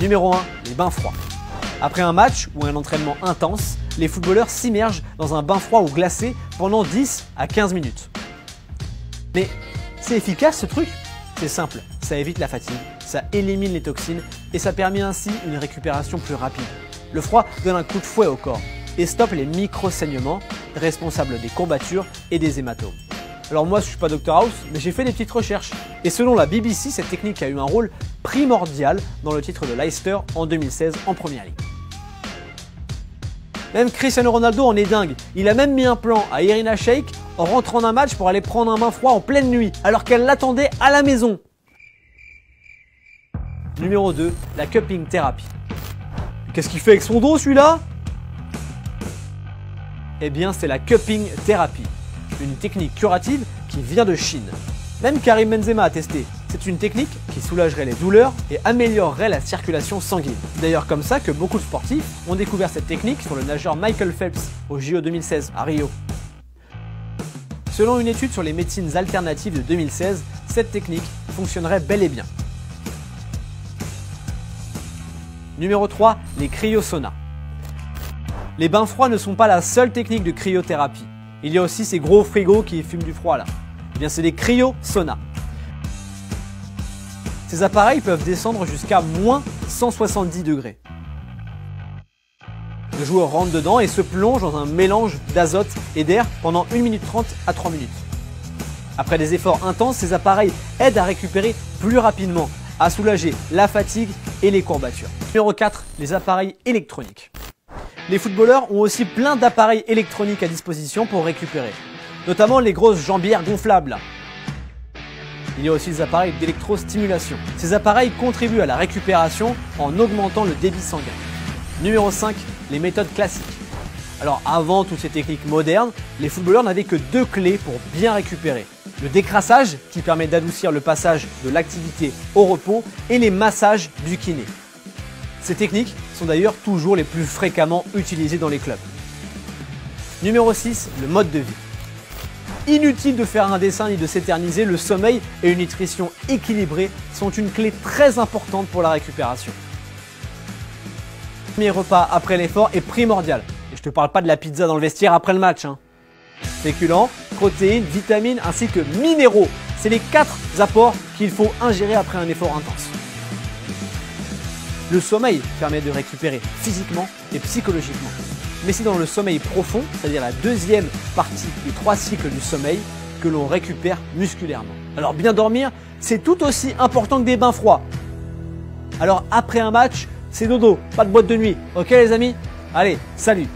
Numéro 1, les bains froids. Après un match ou un entraînement intense, les footballeurs s'immergent dans un bain froid ou glacé pendant 10 à 15 minutes. Mais c'est efficace ce truc? C'est simple, ça évite la fatigue, ça élimine les toxines et ça permet ainsi une récupération plus rapide. Le froid donne un coup de fouet au corps et stoppe les micro-saignements responsables des courbatures et des hématomes. Alors moi je suis pas Dr House, mais j'ai fait des petites recherches. Et selon la BBC, cette technique a eu un rôle primordial dans le titre de Leicester en 2016 en Première Ligue. Même Cristiano Ronaldo en est dingue. Il a même mis un plan à Irina Shayk en rentrant d'un match pour aller prendre un bain froid en pleine nuit, alors qu'elle l'attendait à la maison. Numéro 2, la cupping thérapie. Qu'est-ce qu'il fait avec son dos celui-là? Eh bien c'est la cupping thérapie, une technique curative qui vient de Chine. Même Karim Benzema a testé. C'est une technique qui soulagerait les douleurs et améliorerait la circulation sanguine. D'ailleurs comme ça que beaucoup de sportifs ont découvert cette technique sur le nageur Michael Phelps au JO 2016 à Rio. Selon une étude sur les médecines alternatives de 2016, cette technique fonctionnerait bel et bien. Numéro 3, les cryosaunas. Les bains froids ne sont pas la seule technique de cryothérapie. Il y a aussi ces gros frigos qui fument du froid là. Eh bien c'est des cryosaunas. Ces appareils peuvent descendre jusqu'à moins 170 degrés. Le joueur rentre dedans et se plonge dans un mélange d'azote et d'air pendant 1 minute 30 à 3 minutes. Après des efforts intenses, ces appareils aident à récupérer plus rapidement, à soulager la fatigue et les courbatures. Numéro 4, les appareils électroniques. Les footballeurs ont aussi plein d'appareils électroniques à disposition pour récupérer, notamment les grosses jambières gonflables. Il y a aussi des appareils d'électrostimulation. Ces appareils contribuent à la récupération en augmentant le débit sanguin. Numéro 5, les méthodes classiques. Alors avant toutes ces techniques modernes, les footballeurs n'avaient que 2 clés pour bien récupérer. Le décrassage, qui permet d'adoucir le passage de l'activité au repos, et les massages du kiné. Ces techniques sont d'ailleurs toujours les plus fréquemment utilisées dans les clubs. Numéro 6, le mode de vie. Inutile de faire un dessin ni de s'éterniser, le sommeil et une nutrition équilibrée sont une clé très importante pour la récupération. Le premier repas après l'effort est primordial. Et je te parle pas de la pizza dans le vestiaire après le match. Féculents, protéines, vitamines ainsi que minéraux. C'est les 4 apports qu'il faut ingérer après un effort intense. Le sommeil permet de récupérer physiquement et psychologiquement. Mais c'est dans le sommeil profond, c'est-à-dire la deuxième partie des 3 cycles du sommeil, que l'on récupère musculairement. Alors bien dormir, c'est tout aussi important que des bains froids. Alors après un match, c'est dodo, pas de boîte de nuit. Ok les amis? Allez, salut!